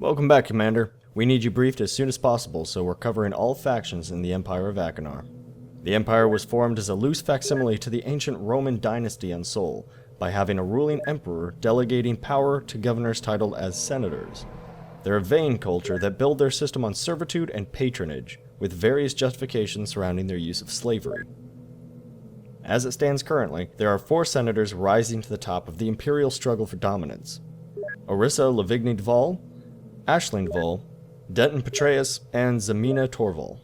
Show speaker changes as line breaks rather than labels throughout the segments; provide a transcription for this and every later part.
Welcome back, Commander. We need you briefed as soon as possible, so we're covering all factions in the Empire of Achenar. The Empire was formed as a loose facsimile to the ancient Roman dynasty on Sol, by having a ruling emperor delegating power to governors titled as senators. They're a vain culture that build their system on servitude and patronage, with various justifications surrounding their use of slavery. As it stands currently, there are 4 senators rising to the top of the Imperial struggle for dominance: Arissa Lavigny-Duval, Duval, Denton Patreus, and Zemina Torval.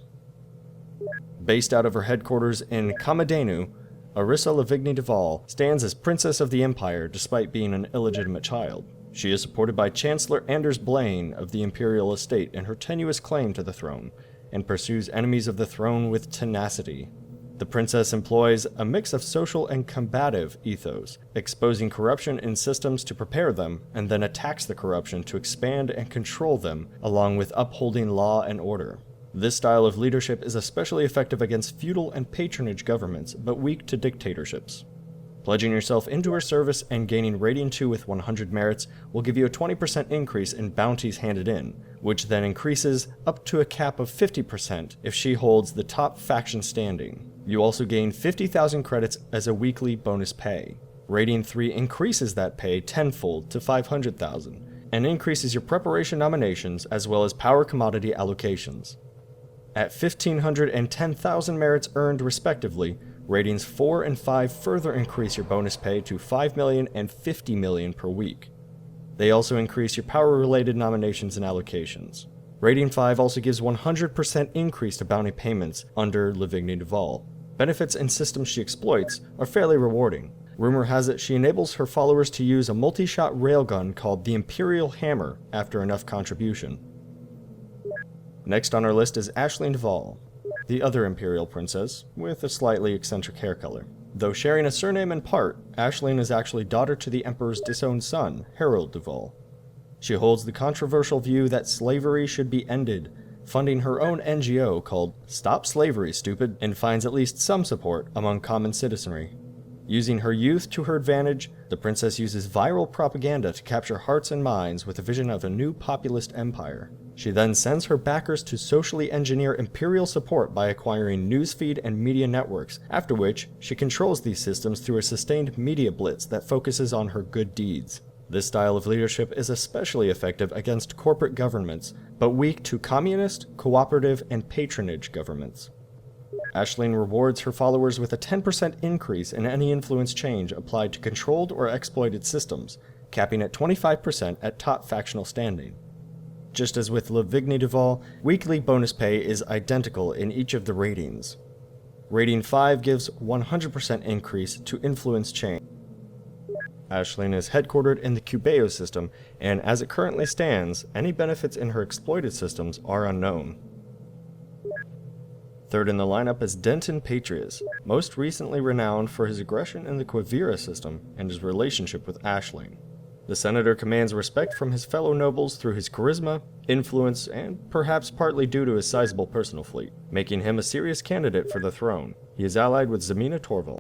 Based out of her headquarters in Kamadenu, Arissa Lavigny-Duval stands as Princess of the Empire despite being an illegitimate child. She is supported by Chancellor Anders Blaine of the Imperial estate in her tenuous claim to the throne, and pursues enemies of the throne with tenacity. The princess employs a mix of social and combative ethos, exposing corruption in systems to prepare them, and then attacks the corruption to expand and control them, along with upholding law and order. This style of leadership is especially effective against feudal and patronage governments, but weak to dictatorships. Pledging yourself into her service and gaining Rating 2 with 100 merits will give you a 20% increase in bounties handed in, which then increases up to a cap of 50% if she holds the top faction standing. You also gain 50,000 credits as a weekly bonus pay. Rating 3 increases that pay tenfold to 500,000, and increases your preparation nominations as well as power commodity allocations. At 1,500 and 10,000 merits earned respectively, Ratings 4 and 5 further increase your bonus pay to 5 million and 50 million per week. They also increase your power-related nominations and allocations. Rating 5 also gives 100% increase to bounty payments under Lavigny-Duval. Benefits and systems she exploits are fairly rewarding. Rumor has it she enables her followers to use a multi-shot railgun called the Imperial Hammer after enough contribution. Next on our list is Duval, the other Imperial princess, with a slightly eccentric hair color. Though sharing a surname in part, Aisling is actually daughter to the Emperor's disowned son, Harold Duval. She holds the controversial view that slavery should be ended, funding her own NGO called Stop Slavery, Stupid, and finds at least some support among common citizenry. Using her youth to her advantage, the princess uses viral propaganda to capture hearts and minds with a vision of a new populist empire. She then sends her backers to socially engineer Imperial support by acquiring newsfeed and media networks, after which she controls these systems through a sustained media blitz that focuses on her good deeds. This style of leadership is especially effective against corporate governments, but weak to communist, cooperative, and patronage governments. Aisling rewards her followers with a 10% increase in any influence change applied to controlled or exploited systems, capping at 25% at top factional standing. Just as with Lavigny-Duval, weekly bonus pay is identical in each of the ratings. Rating 5 gives 100% increase to influence change. Aisling is headquartered in the Cubeo system, and as it currently stands, any benefits in her exploited systems are unknown. Third in the lineup is Denton Patreus, most recently renowned for his aggression in the Quivira system and his relationship with Aisling. The senator commands respect from his fellow nobles through his charisma, influence, and perhaps partly due to his sizable personal fleet, making him a serious candidate for the throne. He is allied with Zemina Torval.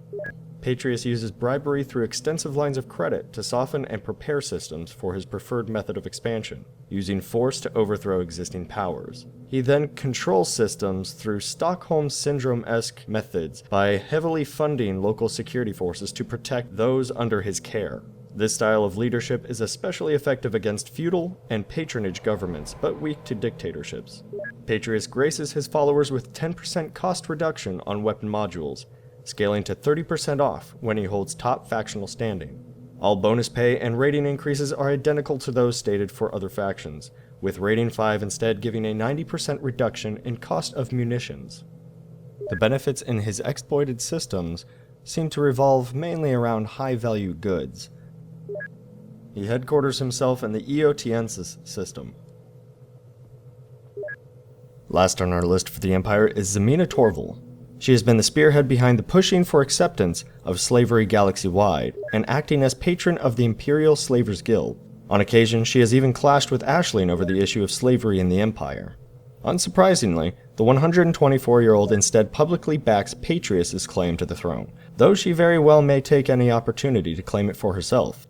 Patreus uses bribery through extensive lines of credit to soften and prepare systems for his preferred method of expansion, using force to overthrow existing powers. He then controls systems through Stockholm Syndrome-esque methods by heavily funding local security forces to protect those under his care. This style of leadership is especially effective against feudal and patronage governments, but weak to dictatorships. Patreus graces his followers with 10% cost reduction on weapon modules, scaling to 30% off when he holds top factional standing. All bonus pay and rating increases are identical to those stated for other factions, with Rating 5 instead giving a 90% reduction in cost of munitions. The benefits in his exploited systems seem to revolve mainly around high-value goods. He headquarters himself in the Eotiensis system. Last on our list for the Empire is Zemina Torval. She has been the spearhead behind the pushing for acceptance of slavery galaxy-wide, and acting as patron of the Imperial Slavers Guild. On occasion, she has even clashed with Aisling over the issue of slavery in the Empire. Unsurprisingly, the 124-year-old instead publicly backs Patreus' claim to the throne, though she very well may take any opportunity to claim it for herself.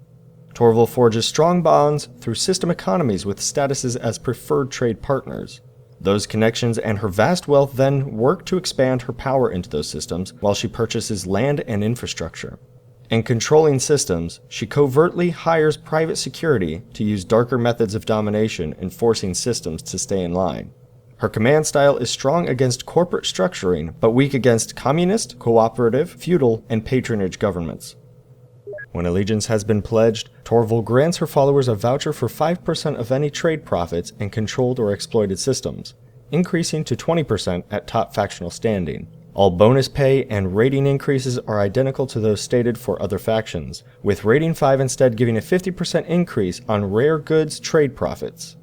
Torval forges strong bonds through system economies with statuses as preferred trade partners. Those connections and her vast wealth then work to expand her power into those systems while she purchases land and infrastructure. In controlling systems, she covertly hires private security to use darker methods of domination in forcing systems to stay in line. Her command style is strong against corporate structuring, but weak against communist, cooperative, feudal, and patronage governments. When allegiance has been pledged, Torval grants her followers a voucher for 5% of any trade profits in controlled or exploited systems, increasing to 20% at top factional standing. All bonus pay and rating increases are identical to those stated for other factions, with rating 5 instead giving a 50% increase on rare goods trade profits.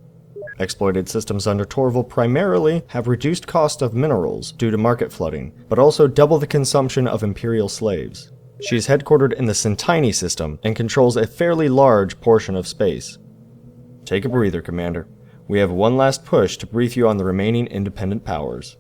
Exploited systems under Torval primarily have reduced cost of minerals due to market flooding, but also double the consumption of Imperial slaves. She is headquartered in the Centini system and controls a fairly large portion of space. Take a breather, Commander. We have one last push to brief you on the remaining independent powers.